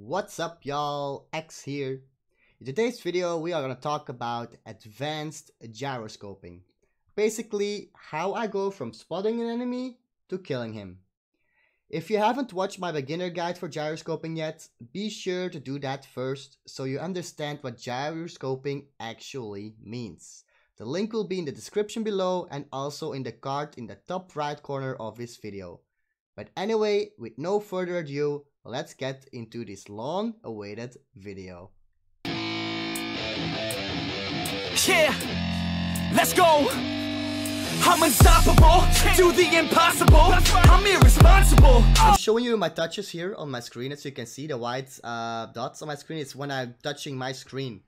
What's up y'all, X here. In today's video we are going to talk about advanced gyroscoping. Basically how I go from spotting an enemy to killing him. If you haven't watched my beginner guide for gyroscoping yet, be sure to do that first so you understand what gyroscoping actually means. The link will be in the description below and also in the card in the top right corner of this video. But anyway, with no further ado, let's get into this long-awaited video. Yeah, let's go. I'm unstoppable, do the impossible. I'm irresponsible. I'm showing you my touches here on my screen. As you can see, the white dots on my screen is when I'm touching my screen.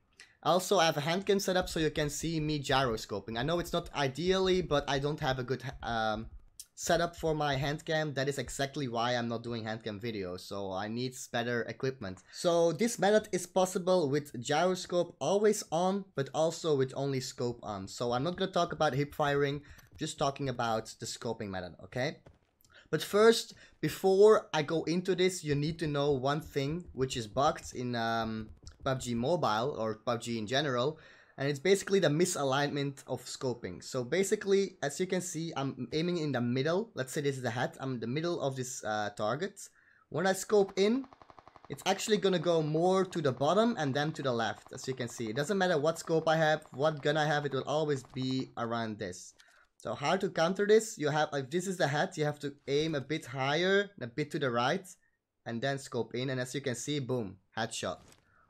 Also, I have a handcam set up so you can see me gyroscoping. I know it's not ideally, but I don't have a good setup for my handcam. That is exactly why I'm not doing handcam videos, so I need better equipment. So this method is possible with gyroscope always on, but also with only scope on. So I'm not going to talk about hip firing, just talking about the scoping method, okay? But first, before I go into this, you need to know one thing which is bugged in PUBG Mobile or PUBG in general. And it's basically the misalignment of scoping. So basically, as you can see, I'm aiming in the middle. Let's say this is the head. I'm in the middle of this target. When I scope in, it's actually going to go more to the bottom and then to the left. As you can see, it doesn't matter what scope I have, what gun I have, it will always be around this. So how to counter this? You have, if this is the head, you have to aim a bit higher, a bit to the right, and then scope in. And as you can see, boom, headshot.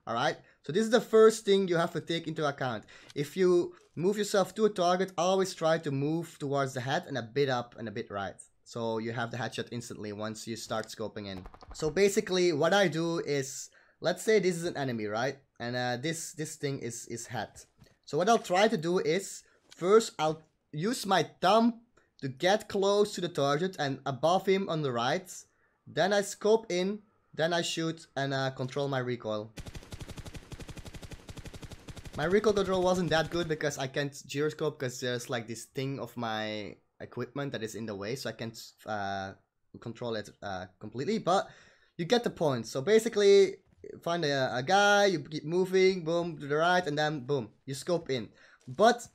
Alright, so this is the first thing you have to take into account. If you move yourself to a target, always try to move towards the head and a bit up and a bit right. So you have the headshot instantly once you start scoping in. So basically what I do is, let's say this is an enemy, right? And this thing is head. So what I'll try to do is, first I'll use my thumb to get close to the target and above him on the right. Then I scope in, then I shoot and control my recoil. My recoil control wasn't that good because I can't gyroscope because there's like this thing of my equipment that is in the way, so I can't control it completely, but you get the point. So basically, find a guy, you keep moving, boom, to the right, and then boom, you scope in. But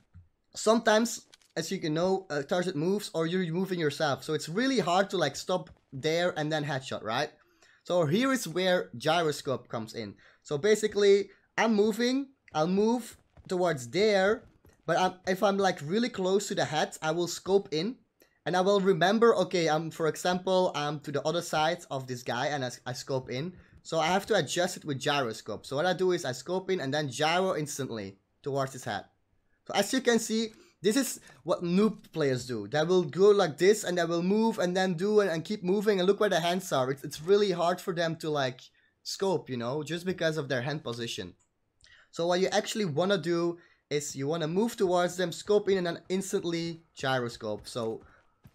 sometimes, as you can know, a target moves or you're moving yourself, so it's really hard to like stop there and then headshot, right? So here is where gyroscope comes in. So basically, I'm moving. I'll move towards there, but if I'm like really close to the head, I will scope in and I will remember, okay, for example, I'm to the other side of this guy and I scope in. So I have to adjust it with gyroscope. So what I do is I scope in and then gyro instantly towards his head. So as you can see, this is what noob players do. They will go like this and they will move and then do and keep moving, and look where the hands are. It's really hard for them to like scope, you know, just because of their hand position. So what you actually want to do is you want to move towards them, scope in, and then instantly gyroscope. So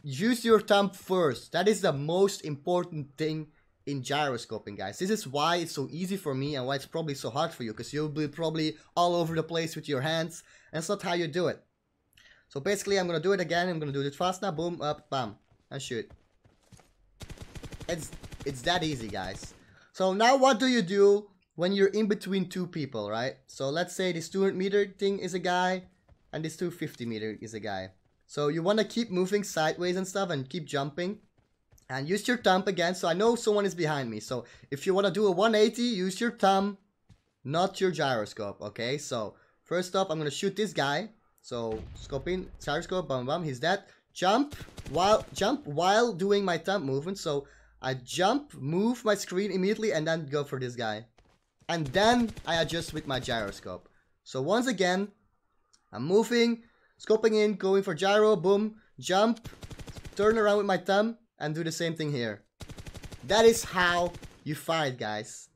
use your thumb first. That is the most important thing in gyroscoping, guys. This is why it's so easy for me and why it's probably so hard for you, because you'll be probably all over the place with your hands, and it's not how you do it. So basically, I'm going to do it again. I'm going to do it fast now. Boom, up, bam, and shoot. It's that easy, guys. So now what do you do when you're in between two people, right? So let's say this 200 meter thing is a guy and this 250 meter is a guy. So you want to keep moving sideways and stuff and keep jumping and use your thumb again. So I know someone is behind me. So if you want to do a 180, use your thumb, not your gyroscope, okay? So first up, I'm going to shoot this guy. So scope in, gyroscope, bam, bam, he's dead. Jump while doing my thumb movement. So I jump, move my screen immediately and then go for this guy. And then I adjust with my gyroscope. So once again, I'm moving, scoping in, going for gyro, boom, jump, turn around with my thumb, and do the same thing here. That is how you fight, guys.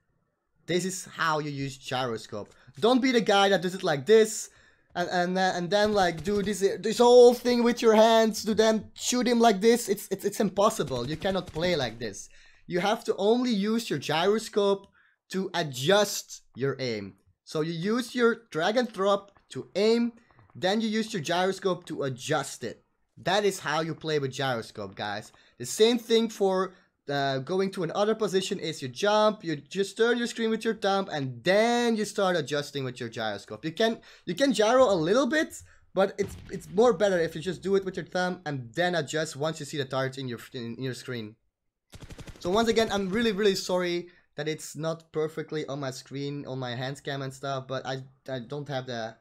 This is how you use gyroscope. Don't be the guy that does it like this, and then like do this whole thing with your hands, to then shoot him like this. It's impossible. You cannot play like this. You have to only use your gyroscope to adjust your aim. So you use your drag and drop to aim, then you use your gyroscope to adjust it. That is how you play with gyroscope, guys. The same thing for going to another position is you jump, you just turn your screen with your thumb, and then you start adjusting with your gyroscope. You can gyro a little bit, but it's more better if you just do it with your thumb and then adjust once you see the target in your screen. So once again, I'm really sorry that it's not perfectly on my screen, on my hand cam and stuff, but I don't have the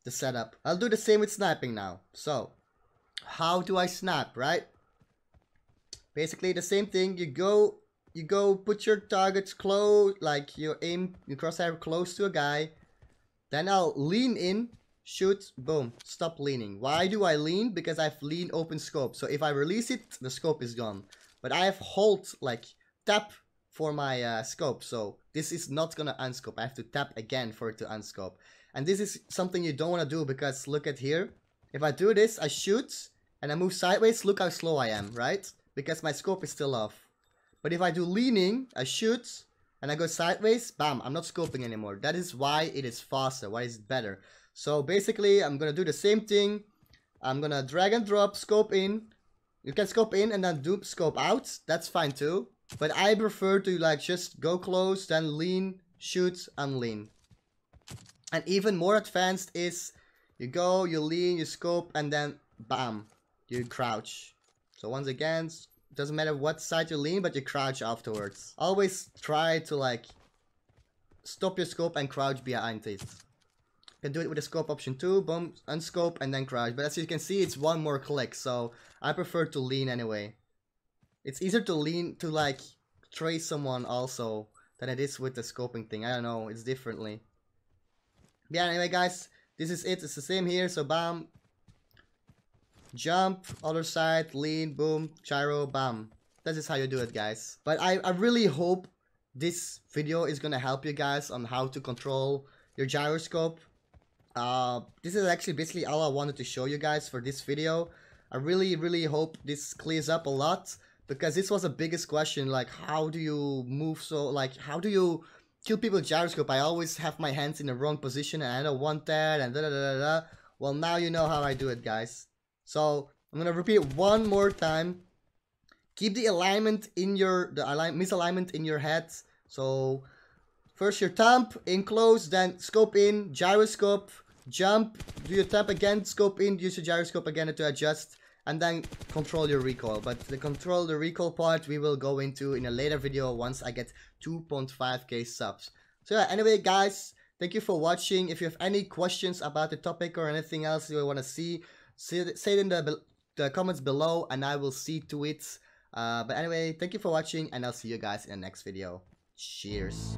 setup. I'll do the same with sniping now. So, how do I snap, right? Basically the same thing. You go put your targets close, like you aim your crosshair close to a guy. Then I'll lean in, shoot, boom, stop leaning. Why do I lean? Because I have lean open scope. So if I release it, the scope is gone. But I have hold, like tap for my scope. So this is not gonna unscope. I have to tap again for it to unscope. And this is something you don't want to do, because look at here. If I do this, I shoot and I move sideways, look how slow I am, right? Because my scope is still off. But if I do leaning, I shoot and I go sideways, bam, I'm not scoping anymore. That is why it is faster, why is it better. So basically, I'm gonna do the same thing. I'm gonna drag and drop, scope in. You can scope in and then do scope out. That's fine too. But I prefer to like just go close, then lean, shoot, and lean. And even more advanced is you go, you lean, you scope, and then bam, you crouch. So once again, doesn't matter what side you lean, but you crouch afterwards. Always try to like stop your scope and crouch behind it. You can do it with the scope option too, boom, unscope and then crouch. But as you can see, it's one more click, so I prefer to lean anyway. It's easier to lean to like trace someone also than it is with the scoping thing. I don't know, it's differently. Yeah, anyway guys, this is it. It's the same here. So bam, jump, other side, lean, boom, gyro, bam. That is how you do it, guys. But I really hope this video is gonna help you guys on how to control your gyroscope. This is actually basically all I wanted to show you guys for this video. I really hope this clears up a lot, because this was the biggest question, like how do you move, so like how do you kill people with gyroscope? I always have my hands in the wrong position and I don't want that, and da. Well, now you know how I do it, guys. So I'm gonna repeat it one more time. Keep the alignment in your misalignment in your head. So first your thumb in close, then scope in, gyroscope, jump, do your thumb again, scope in, use your gyroscope again to adjust, and then control your recoil. But the control the recoil part we will go into in a later video once I get 2.5k subs. So yeah, anyway guys, thank you for watching. If you have any questions about the topic or anything else you want to see, say it in the comments below and I will see to it. But anyway, thank you for watching and I'll see you guys in the next video. Cheers.